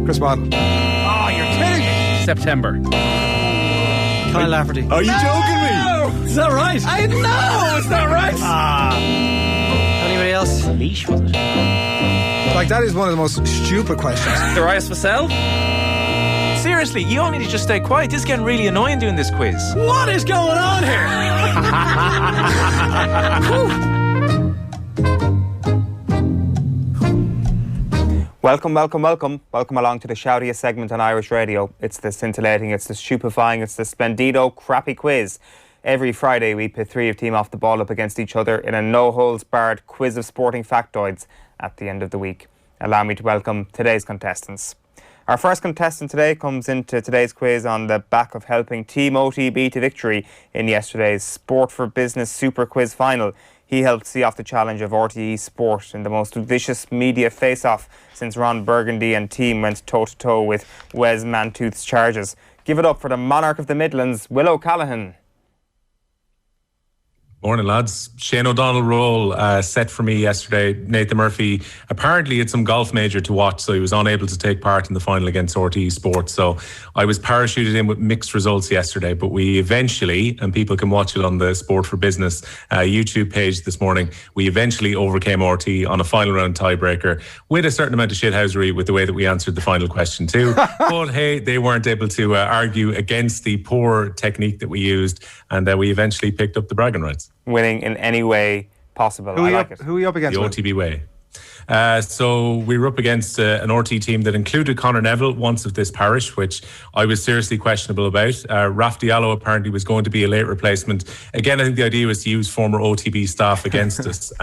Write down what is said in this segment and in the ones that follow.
Chris Waddle. Oh, you're kidding me. September. Kyle Lafferty. Are you joking me? Is that right? I know it's not right. Anybody else? Leash, was it? Like, that is one of the most stupid questions. Darius Vassell? Seriously, you all need to just stay quiet. This is getting really annoying doing this quiz. What is going on here? Welcome along to the shoutiest segment on Irish radio. It's the scintillating, it's the stupefying, it's the splendido crappy quiz. Every Friday we pit three of team off the ball up against each other in a no-holds-barred quiz of sporting factoids at the end of the week. Allow me to welcome today's contestants. Our first contestant today comes into today's quiz on the back of helping Team OTB to victory in yesterday's Sport for Business Super Quiz final. He helped see off the challenge of RTE Sport in the most vicious media face-off since Ron Burgundy and team went toe-to-toe with Wes Mantooth's charges. Give it up for the monarch of the Midlands, Will O'Callaghan. Morning, lads. Shane O'Donnell role set for me yesterday. Nathan Murphy apparently had some golf major to watch, so he was unable to take part in the final against RTE Sports. So I was parachuted in with mixed results yesterday, but we eventually, and people can watch it on the Sport for Business YouTube page this morning, we eventually overcame RTE on a final round tiebreaker with a certain amount of shithousery with the way that we answered the final question too. But hey, they weren't able to argue against the poor technique that we used, and we eventually picked up the bragging rights. Winning in any way possible. Who are you up against? The OTB way. So we were up against an RT team that included Conor Neville, once of this parish, which I was seriously questionable about. Raf Diallo apparently was going to be a late replacement. Again, I think the idea was to use former OTB staff against us,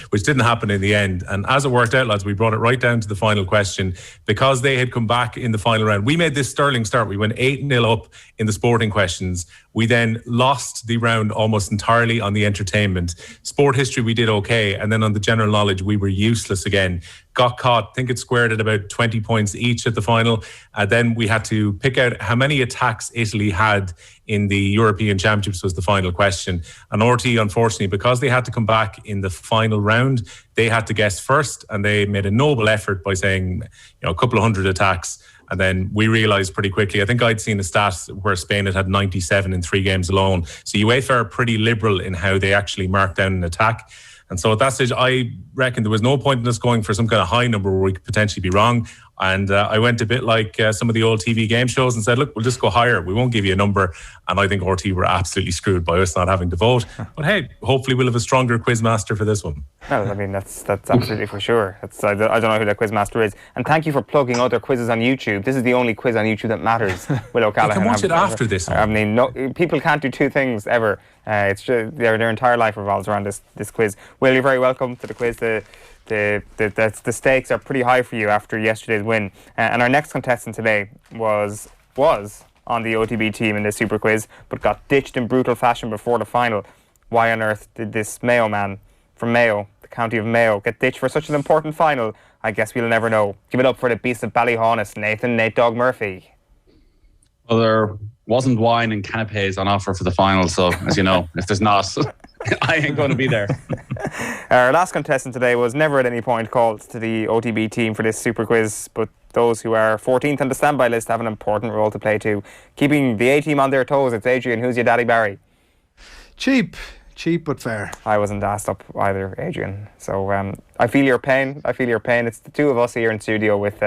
which didn't happen in the end. And as it worked out, lads, we brought it right down to the final question. Because they had come back in the final round, we made this sterling start. We went 8-0 up in the sporting questions. We then lost the round almost entirely on the entertainment. Sport history, we did okay. And then on the general knowledge, we were useless again. Got caught, I think it squared at about 20 points each at the final. Then we had to pick out how many attacks Italy had in the European Championships was the final question. And RT, unfortunately, because they had to come back in the final round, they had to guess first, and they made a noble effort by saying, a couple of hundred attacks. And then we realised pretty quickly, I think I'd seen a stat where Spain had 97 in 3 games alone. So UEFA are pretty liberal in how they actually mark down an attack. And so at that stage, I reckon there was no point in us going for some kind of high number where we could potentially be wrong. And I went a bit like some of the old TV game shows and said, look, we'll just go higher. We won't give you a number. And I think RT were absolutely screwed by us not having to vote. But hey, hopefully we'll have a stronger quizmaster for this one. Well, I mean, that's absolutely for sure. I don't know who that quizmaster is. And thank you for plugging other quizzes on YouTube. This is the only quiz on YouTube that matters, Will O'Callaghan. You can watch it after this. I mean, no, people can't do two things ever. It's just, their entire life revolves around this quiz. Will, you're very welcome to the quiz. The stakes are pretty high for you after yesterday's win. And our next contestant today was on the OTB team in this super quiz, but got ditched in brutal fashion before the final. Why on earth did this Mayo man from Mayo, the county of Mayo, get ditched for such an important final? I guess we'll never know. Give it up for the beast of Ballyhaunis, Nate Dog Murphy. Well, there wasn't wine and canapes on offer for the final, so as you know, if there's not, I ain't going to be there. Our last contestant today was never at any point called to the OTB team for this super quiz, but those who are 14th on the standby list have an important role to play too. Keeping the A-team on their toes, it's Adrian. Who's your daddy, Barry? Cheap but fair. I wasn't asked up either, Adrian. So I feel your pain. It's the two of us here in studio with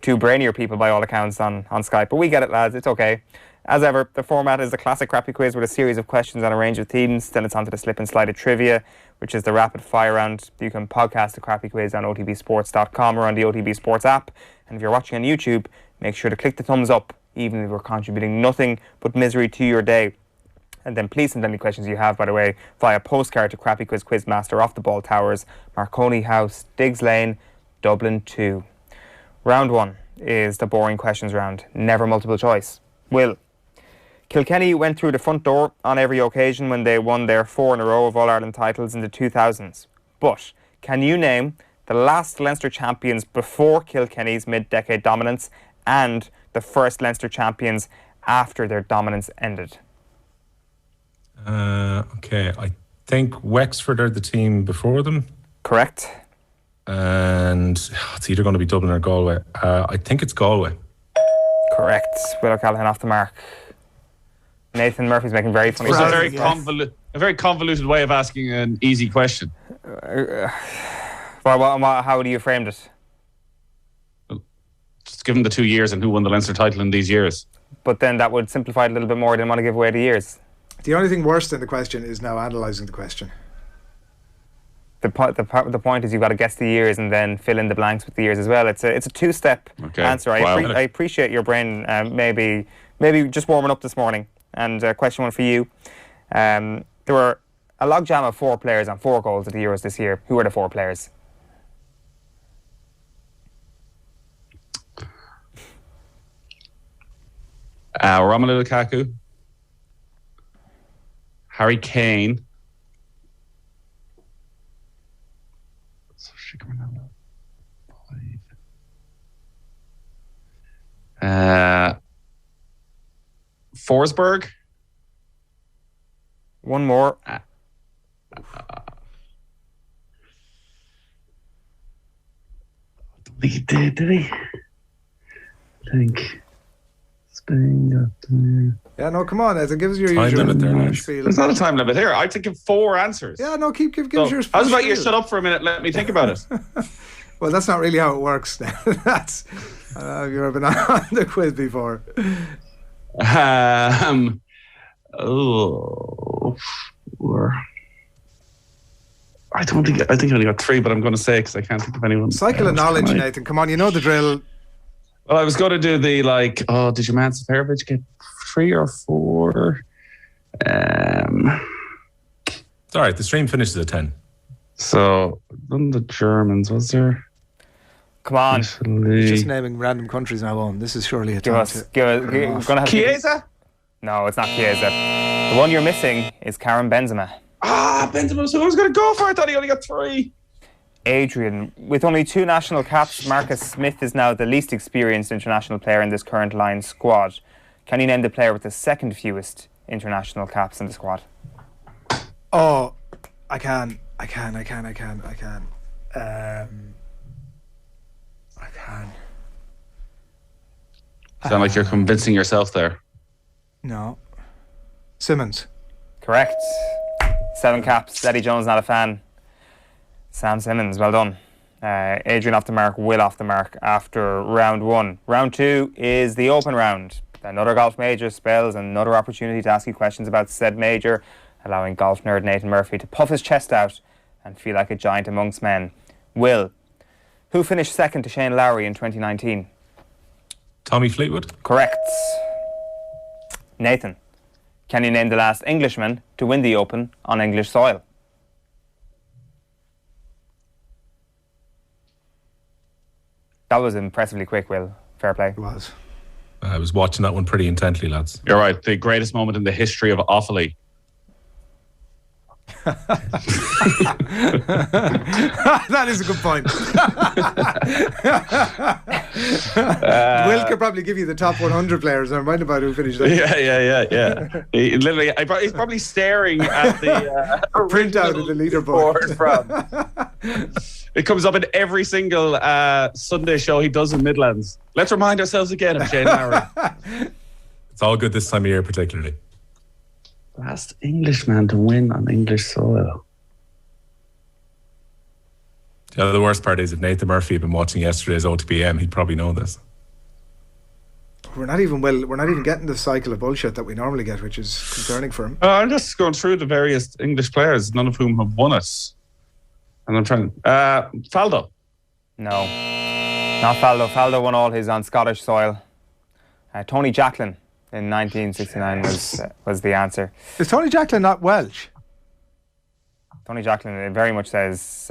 two brainier people by all accounts on Skype. But we get it, lads. It's okay. As ever, the format is a classic crappy quiz with a series of questions on a range of themes. Then it's on to the slip and slide of trivia, which is the rapid fire round. You can podcast the crappy quiz on otbsports.com or on the OTB Sports app. And if you're watching on YouTube, make sure to click the thumbs up, even if we're contributing nothing but misery to your day. And then please send any questions you have, by the way, via postcard to Crappy Quiz Quizmaster, Off the Ball Towers, Marconi House, Diggs Lane, Dublin 2. Round 1 is the boring questions round, never multiple choice. Will, Kilkenny went through the front door on every occasion when they won their 4 in a row of All-Ireland titles in the 2000s. But can you name the last Leinster champions before Kilkenny's mid-decade dominance and the first Leinster champions after their dominance ended? Okay, I think Wexford are the team before them. Correct. And it's either going to be Dublin or Galway. I think it's Galway. Correct. Will O'Callaghan off the mark. Nathan Murphy's making very funny It's faces. a very convoluted way of asking an easy question. How do you frame it? Just give them the 2 years and who won the Leinster title in these years. But then that would simplify it a little bit more. I didn't want to give away the years. The only thing worse than the question is now analysing the question. The point is you've got to guess the years and then fill in the blanks with the years as well. It's a two-step answer. Wow. I appreciate your brain maybe just warming up this morning. And question one for you. There were a logjam of 4 players and 4 goals at the Euros this year. Who were the 4 players? Romelu Lukaku, Harry Kane, Forsberg. One more. Did he? I think Spain got there. Yeah, no, come on, Ed, give us your Time usual limit there, lads. spiel. There's not a time limit here. I think of 4 answers. Yeah, no, give So, us your I was about you spiel. shut up for a minute. Let me think about it. Well, that's not really how it works. That's you've ever been on the quiz before. I think I only got 3, but I'm going to say because I can't think of anyone. Cycle of else knowledge, tonight. Nathan. Come on, you know the drill. Well, I was going to do the did your man Seferovic get 3 or 4? It's all right. The stream finishes at 10. So, none of the Germans, was there? Come on. Italy. Just naming random countries now on. This is surely a Give time us. to... We're gonna have to- Chiesa? No, it's not Chiesa. The one you're missing is Karim Benzema. Benzema was who I was going to go for. I thought he only got 3. Adrian, with only 2 national caps, Marcus Smith is now the least experienced international player in this current line squad. Can you name the player with the second fewest international caps in the squad? Oh, I can. I can. Sound like you're convincing yourself there. No. Simmons. Correct. 7 caps. Eddie Jones not a fan. Sam Simmons, well done. Adrian off the mark, Will off the mark after round 1. Round 2 is the open round. Another golf major spells another opportunity to ask you questions about said major, allowing golf nerd Nathan Murphy to puff his chest out and feel like a giant amongst men. Will, who finished second to Shane Lowry in 2019? Tommy Fleetwood. Correct. Nathan, can you name the last Englishman to win the Open on English soil? That was impressively quick, Will. Fair play. It was. I was watching that one pretty intently, lads. You're right. The greatest moment in the history of Offaly. That is a good point. Will could probably give you the top 100 players. Never mind about who finished that. Yeah. He literally, he's probably staring at the Printout of the leaderboard. from. It comes up in every single Sunday show he does in Midlands. Let's remind ourselves again of Shane Lowry. It's all good this time of year, particularly. Last Englishman to win on English soil. The worst part is if Nathan Murphy had been watching yesterday's OTB AM, he'd probably know this. We're not even getting the cycle of bullshit that we normally get, which is concerning for him. I'm just going through the various English players, none of whom have won it. And I'm trying. Faldo. No, not Faldo. Faldo won all his on Scottish soil. Tony Jacklin in 1969 was the answer. Is Tony Jacklin not Welsh? Tony Jacklin, it very much says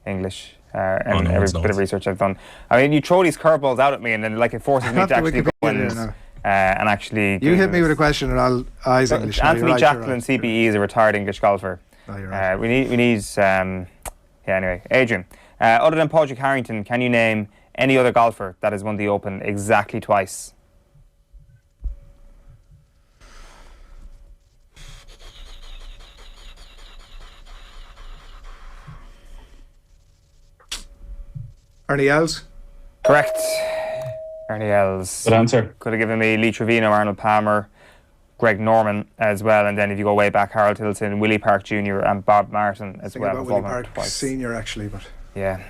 English. And no, every it's bit not. of research I've done. I mean, you throw these curveballs out at me, and then it forces me to actually go and actually. You hit me with a question, and I'll eyes English. Anthony Jacklin, CBE, is a retired English golfer. Oh, you're right. We need. Anyway, Adrian. Other than Padraig Harrington, can you name any other golfer that has won the Open exactly twice? Ernie Els. Correct. Ernie Els. Good answer. Could have given me Lee Trevino, Arnold Palmer, Greg Norman as well, and then if you go way back, Harold Hilton, Willie Park Jr. and Bob Martin as Think well. about Willie Park Senior actually, but yeah,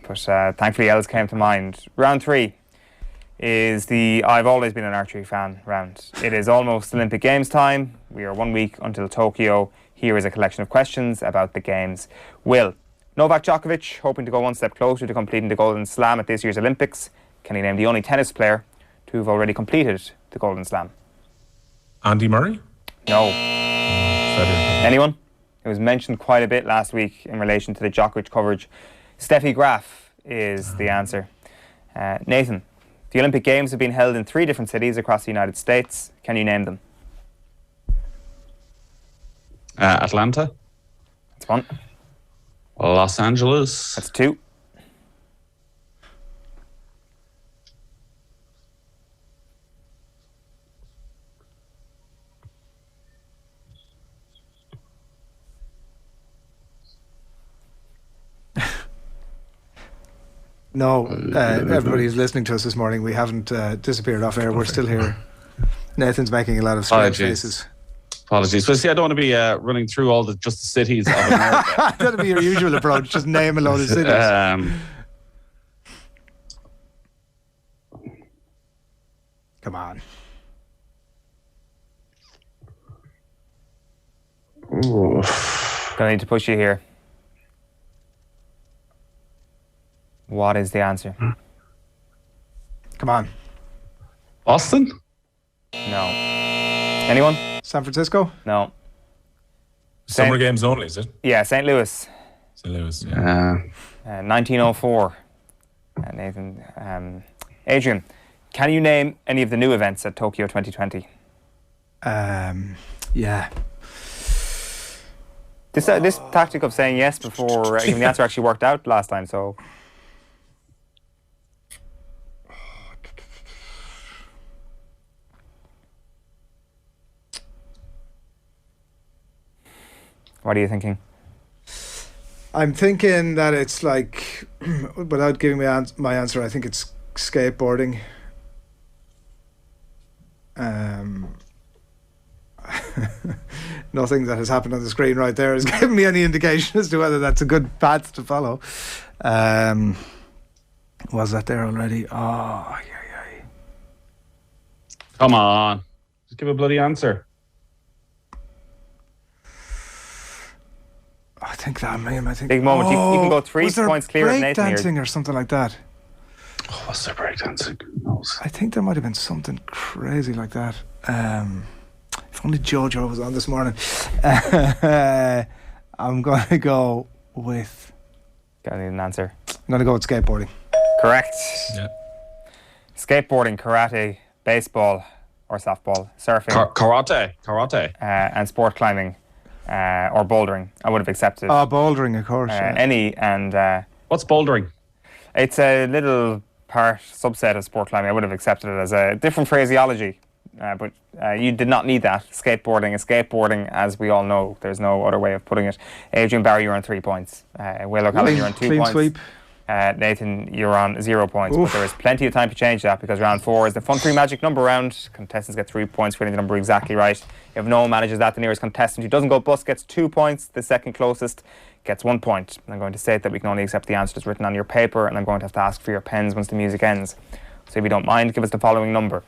but thankfully Els came to mind. Round 3 is the I've always been an archery fan round. It is almost Olympic Games time. We are 1 week until Tokyo. Here is a collection of questions about the Games. Will Novak Djokovic, hoping to go one step closer to completing the Golden Slam at this year's Olympics, can he name the only tennis player to have already completed the Golden Slam? Andy Murray? No. Federer. Anyone? It was mentioned quite a bit last week in relation to the Djokovic coverage. Steffi Graf is the answer. Nathan, the Olympic Games have been held in 3 different cities across the United States. Can you name them? Atlanta. That's 1. Los Angeles. That's 2. no, everybody who's listening to us this morning, we haven't disappeared off air. We're still here. Nathan's making a lot of strange faces. Apologies. But see, I don't want to be running through all the cities of America. That'll be your usual approach. Just name a load of cities. Come on. Gonna need to push you here. What is the answer? Come on. Boston? No. Anyone? San Francisco? No. Summer Games only, is it? Yeah, St. Louis. St. Louis, yeah. 1904. Nathan. Adrian, can you name any of the new events at Tokyo 2020? Yeah. This tactic of saying yes before giving the answer actually worked out last time, so... What are you thinking? I'm thinking that it's like, without giving my answer, I think it's skateboarding. Nothing that has happened on the screen right there has given me any indication as to whether that's a good path to follow. Was that there already? Oh, yeah. Come on. Just give a bloody answer. I think that, man. I think big moment. You can go 3 points clear of Nathan here. Breakdancing or something like that. Oh, what's their breakdancing? Who knows? I think there might have been something crazy like that. If only Jojo was on this morning. I'm going to go with... Gotta need an answer. I'm going to go with skateboarding. Correct. Yeah. Skateboarding, karate, baseball or softball, surfing. Karate. And sport climbing. Or bouldering, I would have accepted. Oh, bouldering, of course. Yeah. Any, and... What's bouldering? It's a little subset of sport climbing. I would have accepted it as a different phraseology. But you did not need that. Skateboarding is skateboarding, as we all know. There's no other way of putting it. Adrian Barry, you're on 3 points. Will O'Callaghan, you're on 2 points. Sweep. Nathan, you're on 0 points. But there is plenty of time to change that, because round 4 is the Fun Free Magic number round. Contestants get 3 points for getting the number exactly right. If no one manages that, the nearest contestant who doesn't go bust gets 2 points. The second closest gets 1 point. I'm going to state that we can only accept the answer that's written on your paper, and I'm going to have to ask for your pens once the music ends. So if you don't mind, give us the following number.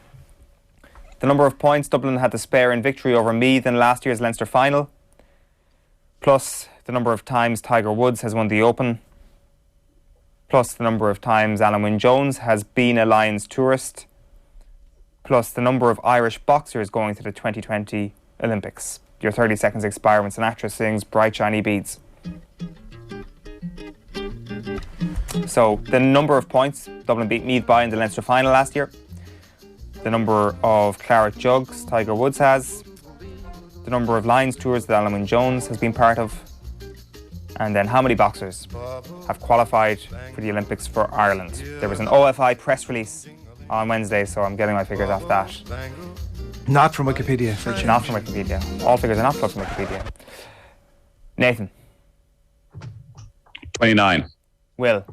The number of points Dublin had to spare in victory over Meath in last year's Leinster final, plus the number of times Tiger Woods has won the Open, plus the number of times Alan Wynne-Jones has been a Lions tourist, plus the number of Irish boxers going to the 2020 Olympics. Your 30 seconds expire when an actress sings Bright Shiny Beads. So the number of points Dublin beat Meath by in the Leinster final last year, the number of claret jugs Tiger Woods has, the number of Lions tours that Alan Wynne-Jones has been part of, and then how many boxers have qualified for the Olympics for Ireland. There was an OFI press release on Wednesday, so I'm getting my figures off that. Not from Wikipedia. Not from Wikipedia. All figures are not from Wikipedia. Nathan. 29. Will.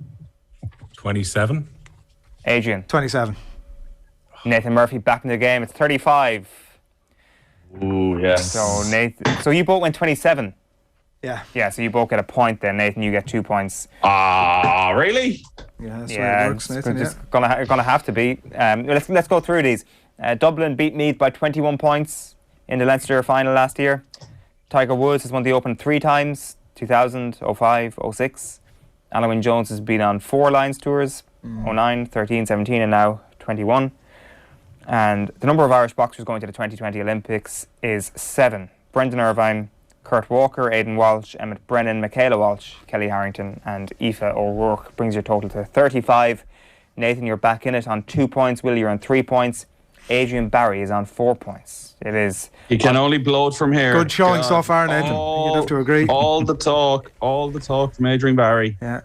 27. Adrian. 27. Nathan Murphy back in the game. It's 35. Ooh, yes. So you both went 27. Yeah. Yeah, so you both get a point then. Nathan, you get 2 points. Ah, really? Yeah, that's the way it works, Nathan. It's gonna have to be. Let's go through these. Dublin beat Meath by 21 points in the Leinster final last year. Tiger Woods has won the Open 3 times, 2000, 05, 06. Alan Jones has been on 4 Lions tours, 09, 13, 17 and now 21. And the number of Irish boxers going to the 2020 Olympics is 7. Brendan Irvine, Kurt Walker, Aidan Walsh, Emmett Brennan, Michaela Walsh, Kelly Harrington and Aoife O'Rourke brings your total to 35. Nathan, you're back in it on 2 points. Will, you're on 3 points. Adrian Barry is on 4 points. It is. He can only blow it from here. Good showing so far, Nathan. You'd have to agree. All the talk from Adrian Barry. Yeah.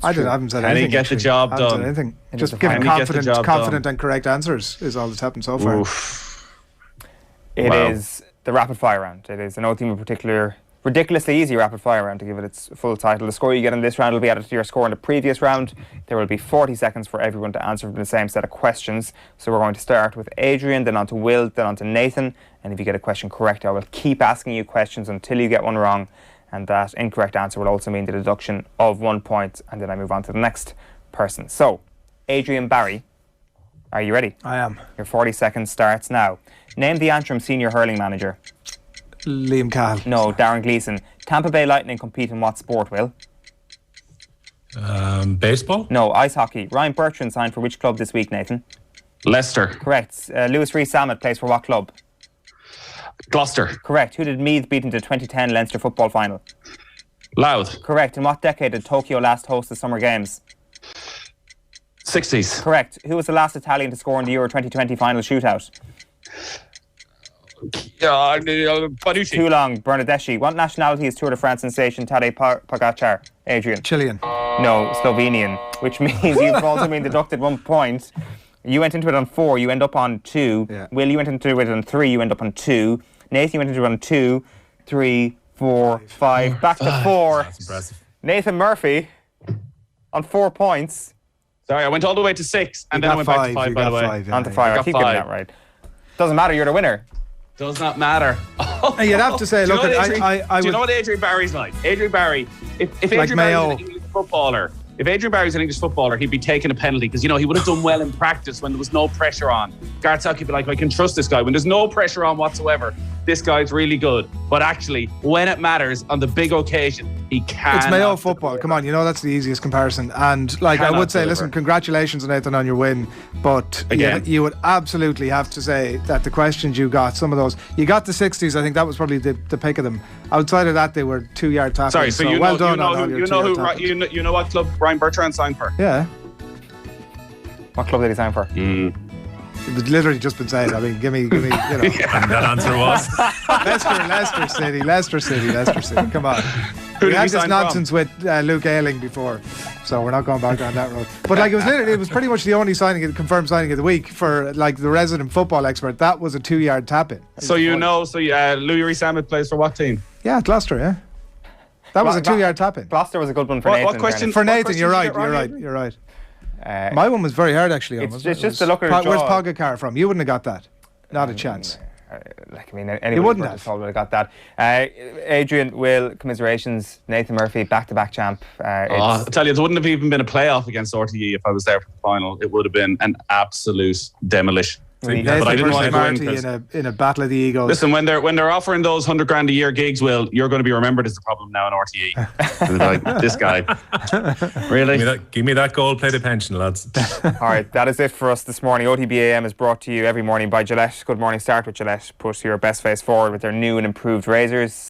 I haven't said anything. Can he get the job done? Anything. Just giving confident and correct answers is all that's happened so far. Oof. It is the rapid fire round. It is an OTB particular ridiculously easy rapid fire round to give it its full title. The score you get in this round will be added to your score in the previous round. There will be 40 seconds for everyone to answer from the same set of questions. So we're going to start with Adrian, then on to Will, then on to Nathan. And if you get a question correct, I will keep asking you questions until you get one wrong. And that incorrect answer will also mean the deduction of 1 point. And then I move on to the next person. So, Adrian Barry, are you ready? I am. Your 40 seconds starts now. Name the Antrim senior hurling manager. Liam Cahill. No, Darren Gleeson. Tampa Bay Lightning compete in what sport, Will? Baseball? No, ice hockey. Ryan Bertrand signed for which club this week, Nathan? Leicester. Correct. Lewis Rees-Sammet plays for what club? Gloucester. Correct. Who did Meath beat in the 2010 Leinster football final? Louth. Correct. In what decade did Tokyo last host the Summer Games? 60s. Correct. Who was the last Italian to score in the Euro 2020 final shootout? Bonucci. Too long. Bernardeschi. What nationality is Tour de France sensation Tadej Pogacar? Adrian. Chilean. No, Slovenian. Which means you've also been deducted 1 point. You went into it on 4. You end up on 2. Yeah. Will, you went into it on 3. You end up on 2. Nathan, you went into it on 2, 3, 4, 5. Back to 4. That's impressive. Nathan Murphy on 4 points. Sorry, I went all the way to 6 and then I went back to 5, by the way. On to 5. I keep getting that right. Doesn't matter, you're the winner. Does not matter. And you'd have to say, look, do you know what Adrian Barry's like? Adrian Barry, if Like Adrian Barry Mayo. was an English footballer, if Adrian Barry's an English footballer, he'd be taking a penalty because, he would have done well in practice when there was no pressure on. Gareth Southgate would be like, I can trust this guy. When there's no pressure on whatsoever, this guy's really good. But actually, when it matters on the big occasion, he can't. It's Mayo football. Come on, that's the easiest comparison. And I would say, listen, congratulations, Nathan, on your win. But you would absolutely have to say that the questions you got, some of those, you got the 60s. I think that was probably the pick of them. Outside of that, they were 2-yard tapping. Sorry, so well done on all your you know what club Ryan Bertrand signed for? Yeah. What club did he sign for? It's literally just been said. I mean, give me. And that answer was? Leicester City. Come on. We had this nonsense with Luke Ayling before, so we're not going back down that road. But it was pretty much the only confirmed signing of the week for the resident football expert. That was a 2-yard tap in. So Louis Rees-Sammet plays for what team? Yeah, Gloucester. Yeah, that was a 2-yard tap in. Gloucester was a good one for Nathan. What question? For Nathan, you're right. My one was very hard actually. It's just the look at his Where's jaw. Pogacar from? You wouldn't have got that. Not a chance. Anybody wouldn't would have got that. Adrian, Will, commiserations. Nathan Murphy, back-to-back champ. I tell you, there wouldn't have even been a playoff against RTE if I was there for the final. It would have been an absolute demolition. But I didn't want to go in a battle of the egos. Listen, when they're offering those $100,000 a year gigs, Will, you're going to be remembered as the problem now in RTE. And like, this guy, really? Give me that gold-plated pension, lads. All right, that is it for us this morning. OTB AM is brought to you every morning by Gillette. Good morning. Start with Gillette. Put your best face forward with their new and improved razors.